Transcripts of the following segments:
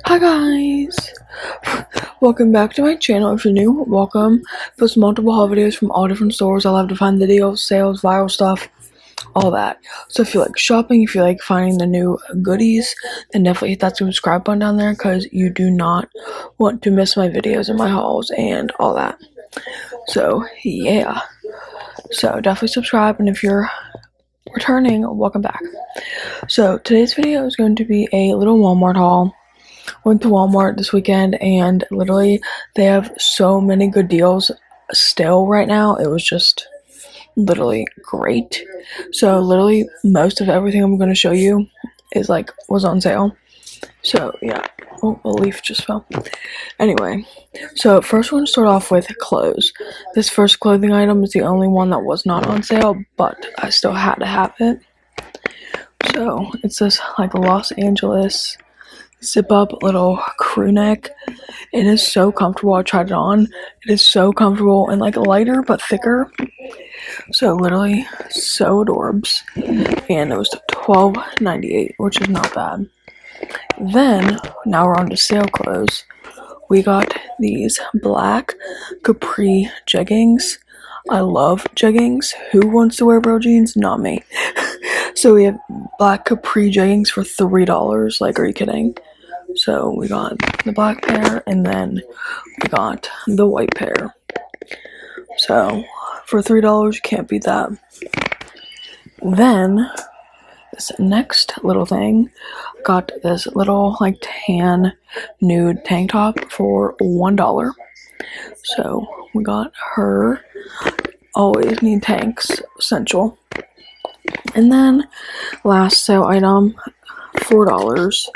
Hi guys! Welcome back to my channel. If you're new, welcome. Post multiple haul videos from all different stores. I love to find the deals, sales, viral stuff, all that. So if you like shopping, if you like finding the new goodies, then definitely hit that subscribe button down there because you do not want to miss my videos and my hauls and all that. So yeah. So definitely subscribe, and if you're returning, welcome back. So today's video is going to be a little Walmart haul. Went to Walmart this weekend and literally they have so many good deals still right now. It was just literally great. So literally most of everything I'm going to show you is was on sale. So yeah. Oh, a leaf just fell. Anyway, so first we're going to start off with clothes. This first clothing item is the only one that was not on sale, but I still had to have it. So it's this Los Angeles zip up little crew neck. It is so comfortable. I tried it on. It is so comfortable and lighter but thicker. So literally so adorbs. And it was $12.98, which is not bad. Then now we're on to sale clothes. We got these black capri jeggings. I love jeggings. Who wants to wear bro jeans? Not me. So we have black capri jeggings for $3. Are you kidding? So we got the black pair and then we got the white pair. So for $3, you can't beat that. Then this next little thing, got this little tan nude tank top for $1. So we got her. Always need tanks, essential. And then last sale item, $4.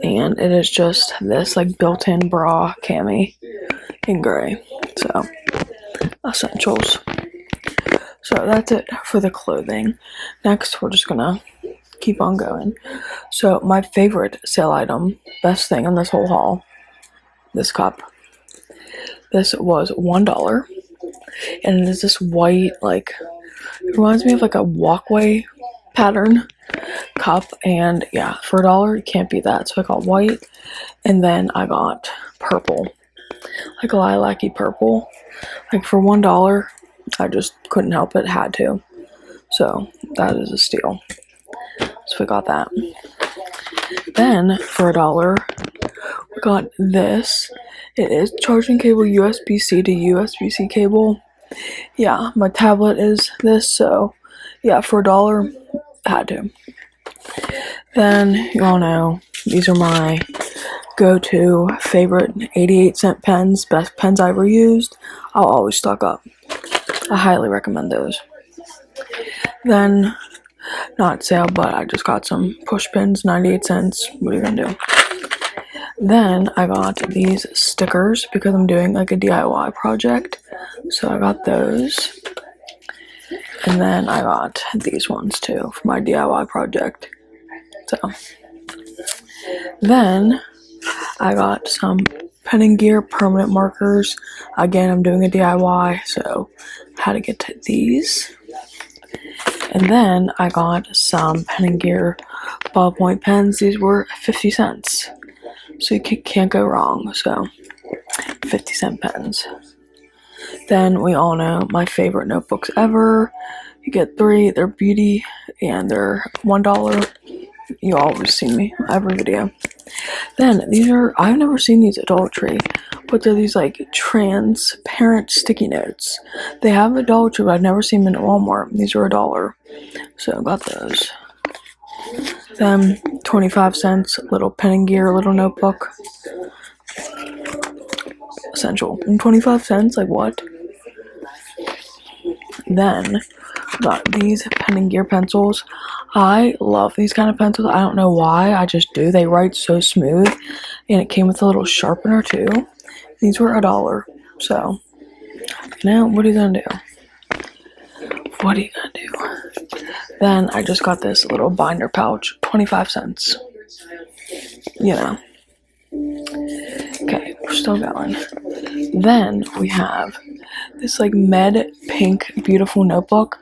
And it is just this built-in bra cami in gray. So essentials. So that's it for the clothing. Next we're just gonna keep on going. So my favorite sale item, best thing in this whole haul, this cup. This was $1, and it is this white it reminds me of a walkway pattern cup, and yeah, for $1 you can't beat that. So I got white, and then I got purple, lilac-y purple. For $1, I just couldn't help it, had to. So that is a steal. So we got that. Then for $1 we got this. It is charging cable, USB-C to USB-C cable. Yeah, my tablet is this, so yeah, for $1 had to. Then you all know these are my go-to favorite 88-cent pens, best pens I ever used. I'll always stock up. I highly recommend those. Then not sale, but I just got some push pins, 98 cents. What are you gonna do? Then I got these stickers because I'm doing a DIY project. So I got those. And then I got these ones too for my DIY project. So then I got some Pen & Gear permanent markers. Again, I'm doing a DIY, so I had to get to these. And then I got some Pen & Gear ballpoint pens. These were 50 cents. So you can't go wrong. So 50-cent pens. Then we all know my favorite notebooks ever. You get 3. They're beauty and they're $1. You always see me every video. Then these are, I've never seen these at Dollar Tree, but they're these transparent sticky notes. They have at Dollar Tree, but I've never seen them at Walmart. These are $1. So I got those. Then 25 cents, little Pen & Gear, little notebook. Essential. And 25 cents, what? Then got these Pen & Gear pencils. I love these kind of pencils. I don't know why, I just do. They write so smooth, and it came with a little sharpener too. These were $1. So now what are you gonna do? What are you gonna do? Then I just got this little binder pouch, 25 cents. You know. Okay, we're still going. Then we have this med pink beautiful notebook.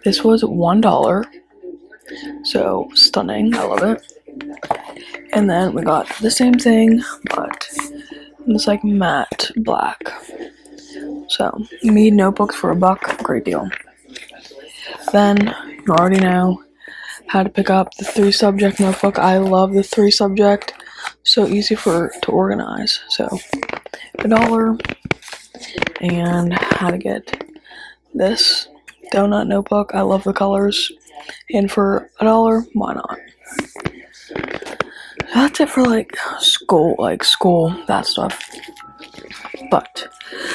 This was $1. So stunning. I love it. And then we got the same thing, but it's like matte black. So, Mead notebooks for $1, great deal. Then, you already know how to pick up the 3-subject notebook. I love the 3-subject, so easy to organize. So, $1, and how to get this donut notebook. I love the colors, and for $1, why not? That's it for school, that stuff. But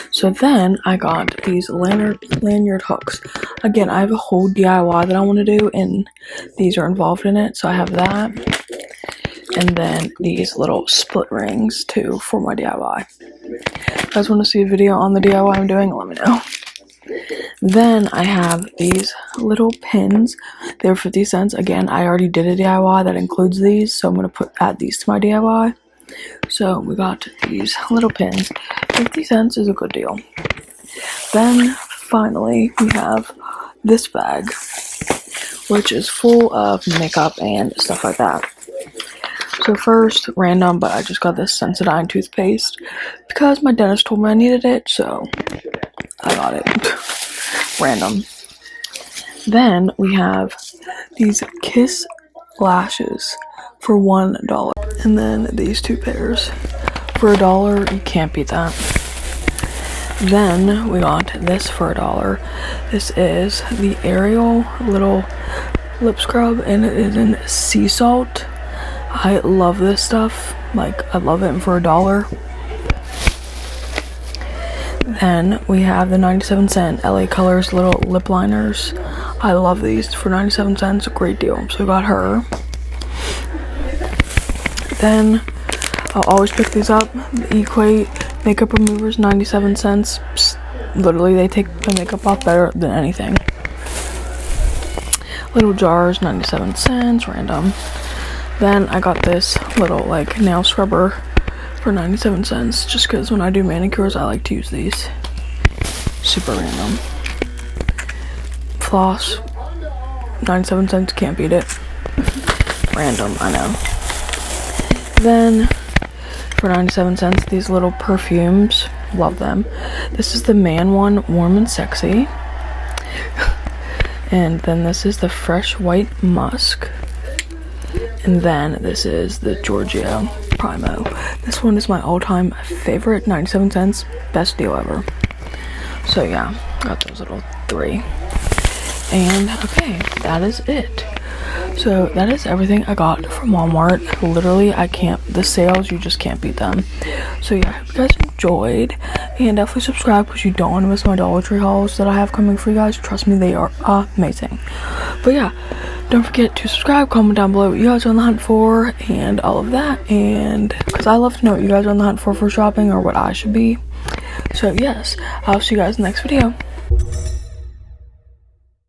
so then I got these lanyard hooks. Again, I have a whole DIY that I want to do, and these are involved in it. So I have that, and then these little split rings too for my DIY. If you guys want to see a video on the DIY I'm doing, let me know. Then I have these little pins. They're 50 cents. Again, I already did a DIY that includes these, so I'm going to add these to my DIY. So we got these little pins. 50 cents is a good deal. Then finally we have this bag, which is full of makeup and stuff like that. So first, random, but I just got this Sensodyne toothpaste because my dentist told me I needed it, so I got it. Random. Then we have these Kiss lashes for $1. And then these 2 pairs for $1. You can't beat that. Then we got this for $1. This is the Ariel little lip scrub, and it is in sea salt. I love this stuff. I love it for $1. Then we have the 97-cent LA Colors little lip liners. I love these for 97 cents. Great deal. So we got her. Then I'll always pick these up. The Equate makeup removers, 97 cents. Psst, literally, they take the makeup off better than anything. Little jars, 97 cents, random. Then I got this little nail scrubber for 97 cents, just because when I do manicures I like to use these. Super random. Floss, 97 cents, can't beat it. Random, I know. Then for 97 cents, these little perfumes, love them. This is the Man one, Warm and Sexy. And then this is the Fresh White Musk. And then this is the Giorgio Primo. This one is my all-time favorite, 97 cents, best deal ever. So yeah, got those little 3. And okay, that is it. So that is everything I got from Walmart. Literally, the sales, you just can't beat them. So yeah, I hope you guys enjoyed, and definitely subscribe because you don't want to miss my Dollar Tree hauls that I have coming for you guys. Trust me, they are amazing. But yeah, don't forget to subscribe, comment down below what you guys are on the hunt for, and all of that. And because I love to know what you guys are on the hunt for shopping, or what I should be. So yes, I'll see you guys in the next video.